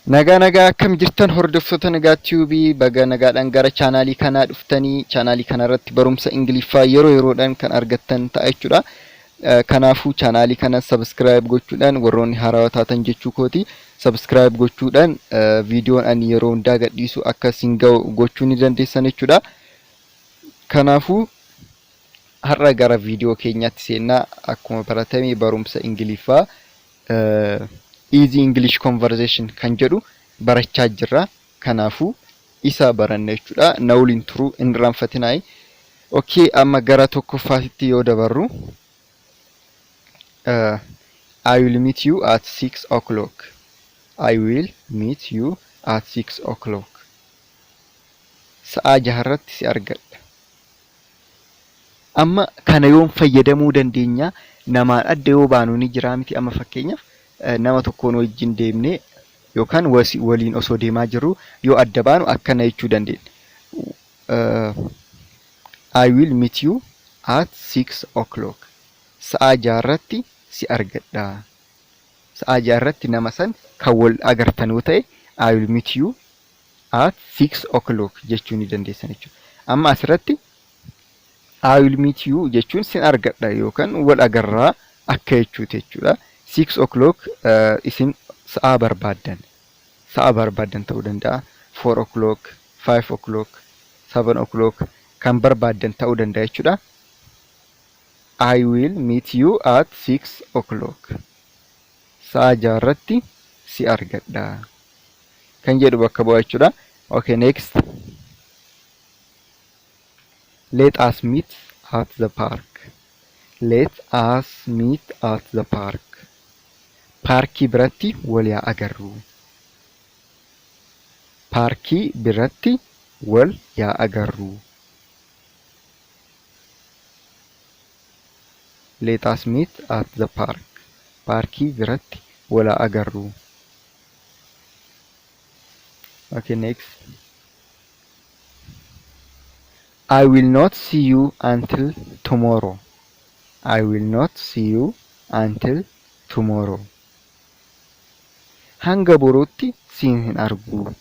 Nagaa akkam jirtan hordoftoota Nagaa Tiyuubii baga nagaadhaan gara chaanaalii kanaa dhuftanii chaanaalii kanarratti barumsa Ingiliffaa yeroo yeroodhaan kan argattan ta'a jechuudha. Kanaafuu chaanaalii kana subscribe gochuudhaan warroonni haarawaa taatan jechuu kooti subscribe gochuudhaan viidiyoon ani yeroo hundaa gadhiisu akka isin ga'u gochuu ni dandeessan jechuudha. Kanaafuu har'a gara viidiyoo keenyaatti seennaa akkuma baratame barumsa Ingiliffaa Easy English Conversation kan jedhu barachaa jirra. Kanaafuu isa baranna jechuudha. Na waliin turuu hin irraanfatinaa. Okay, amma gara tokkoffaatti yoo dabarru I will meet you at 6 o'clock. I will meet you at 6 o'clock. Sa'a 6 irratti si argadha. Amma kana yoon fayyadamuu dandeenya namaan adda yoo baanu ni jira miti. Amma fakkeenyaaf nama tokkoon wajjin deemnee yookaan waliin osoo deemaa jirru yoo adda baanu akkana jechuu dandeenya. I will meet you at 6 o'clock. Sa'a 6 irratti si argadha. Sa'a 6 irratti nama san kan wal agartan yoo ta'e I will meet you at 6 o'clock jechuu ni dandeessan jechuudha. Amma asirratti I will meet you jechuun sin argadha yookaan wal agarraa akka jechuuti jechuudha. 6 o'clock isin sa'a barbaadan ta'uu danda'a. 4 o'clock, 5 o'clock, 7 o'clock kan barbaadan ta'uu danda'a jechuudha. I will meet you at 6 o'clock. Sa'a 6 irratti si argadha kan jedhu bakka bu'a jechuudha. Okay, next. Let us meet at the park. Let us meet at the park. Paarkii biratti wal yaa agarru. Paarkii biratti wal yaa agarru. Let us meet at the park. Paarkii biratti wal yaa agarru. Okay, next. I will not see you until tomorrow. I will not see you until tomorrow. Hanga boruutti siin hin argu.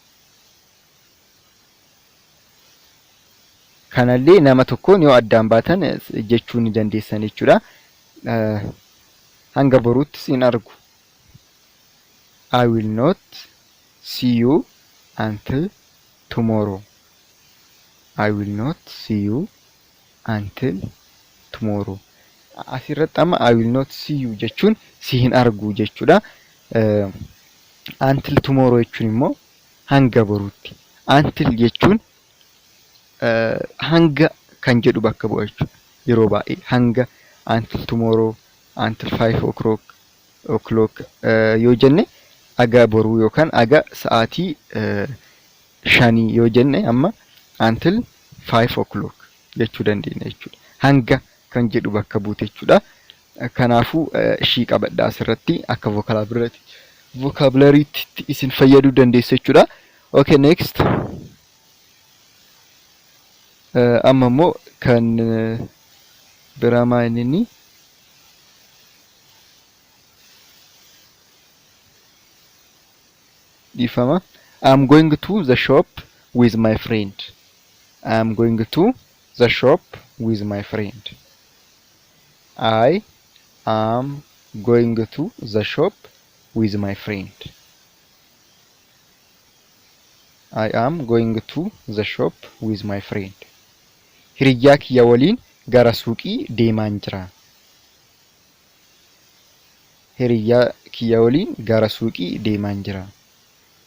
Kanallee nama tokkoon yoo addaan baatan jechuu ni dandeessan jechuudha. Hanga boruutti siin argu. I will not see you until tomorrow. I will not see you until tomorrow. Asirratti amma I will not see you jechuun si hin argu jechuudha. Until tomorrow jechuun immoo hanga boruutti. Until jechuun hanga kan jedhu bakka bu'a jechuudha. Yeroo baay'ee hanga until tomorrow, until 5 o'clock yoo jenne aga boruu yookaan aga sa'aatii 5 yoo jenne amma until 5 o'clock jechuu dandeenya jechuudha. Hanga kan jedhu bakka buute jechuudha. Kanaafuu ishii qabadhaa asirratti akka vocabulariitti isin fayyaduu dandeessa jechuudha. Okay, next. Amma immoo kan biraamaa inni dhiifama. I'm going to the shop with my friend. I'm going to the shop with my friend. I am going to the shop with my friend. I am going to the shop with my friend. Hiriyyaa kiyya waliin gara suuqii deemaan jira. Hiriyyaa kiyya waliin gara suuqii deemaan jira.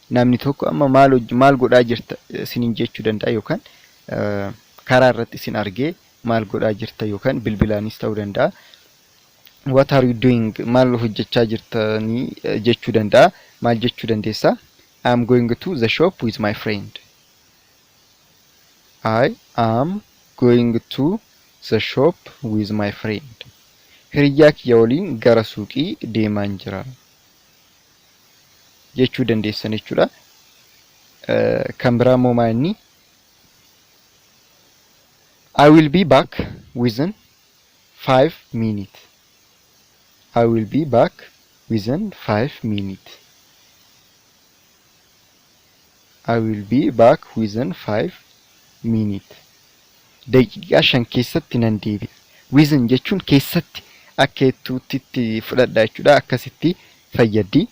Namni tokko amma maal godhaa jirta isiniin jechuu danda'a yookaan karaa irratti isin argee maal godhaa jirta yookaan bilbilaanis ta'uu danda'a. What are you doing? Maal hojjechaa jirtanii jechuu danda'a. Maal jechuu dandeessa? I am going to the shop with my friend. I am going to the shop with my friend. Hiriyyaa kiyya waliin gara suuqii deemaan jira jechuu dandeessan jechuudha. Kan biraa immoo maal? I will be back within 5 minutes. I will be back within 5 minutes. I will be back within 5 minutes. Daqiiqaa 5 keessatti nan deebi'a. Within jechuun keessatti akka jettuutti fudhadhaa jechuudha. Akkasitti fayyaddi.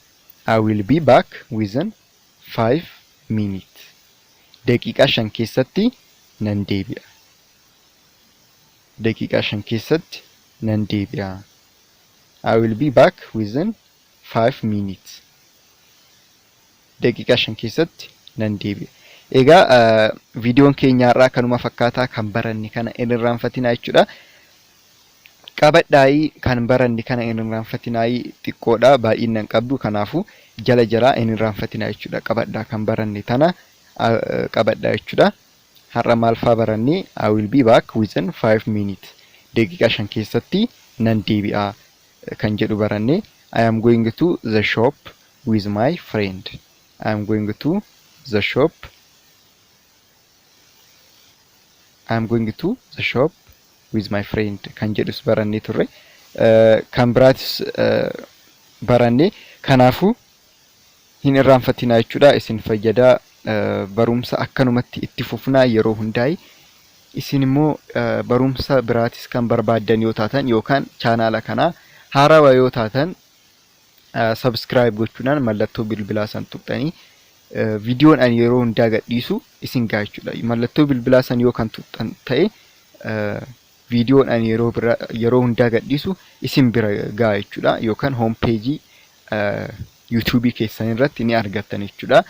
I will be back within 5 minutes. Daqiiqaa 5 keessatti nan deebi'a. Daqiiqaa 5 keessatti nan deebi'a. I will be back within 5 minutes. Daqiiqaa 5 keessatti nan deebi'a. Egaa viidiyoon keenya irraa kanuma fakkaataa kan baranne kana hin irraanfatinaa jechuudha. Qabadhaa'ii kan baranne kana hin irraanfatinaa xiqqoodha baay'inaan qabdu kanaafuu jala jaraa hin irraanfatinaa jechuudha. Qabadhaa kan baranne tana qabadhaa jechuudha. Har'a maal faa baranne I will be back within 5 minutes. Daqiiqaa 5 keessatti nan deebi'a kan jedhu baranne. I am going to the shop with my friend. I am going to the shop. I am going to the shop with my friend kan jedhus baranne turre. Kan biraatis baranne. Kanaafuu hin irraanfatinaa jechuudha. Isin fayyadaa barumsa akkanumatti itti fufnaa yeroo hundaa'e. Isin immoo barumsa biraatis kan barbaaddan yoo taatan yookaan chaanaala kanaa haarawaa yoo taatan subscribe gochuudhaan mallattoo bilbilaa san tuqxanii viidiyoon ani yeroo hundaa gadhiisu isin ga'a jechuudha. Mallattoo bilbilaa san yoo kan tuqxan ta'e viidiyoon ani yeroo hundaa gadhiisu isin bira ga'a jechuudha. Yookaan home page YouTube keessan irratti ni argattan jechuudha.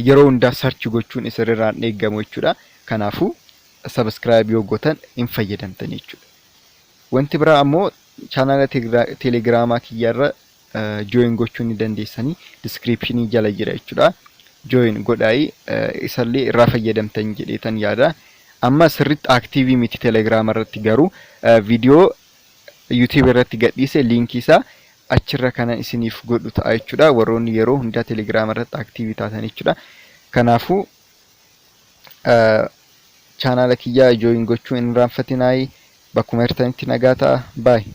Yeroo hundaa search gochuun isirraan eegamu jechuudha. Kanaafuu subscribe yoo gootan hin fayyadamtan jechuudha. Wanti biraa ammoo chaanaala telegiraamaa kiyyarra join gochuu ni dandeessanii descriptionii jala jira jechuudha. Join godhaayi isallee irraa fayyadamtan jedheetan yaada. Amma sirriitti aktiivii miti telegiraama irratti garuu viidiyoo YouTube irratti gadhiise liinkii isaa achirra kana isiniif godhu ta'a jechuudha. Warroonni yeroo hundaa telegiraama irratti aktiivii taatan jechuudha. Kanaafuu chaanaala kiyyaa join gochuu hin irraanfatinaa. Bakkuma jirtanitti nagaa ta'a. Bye.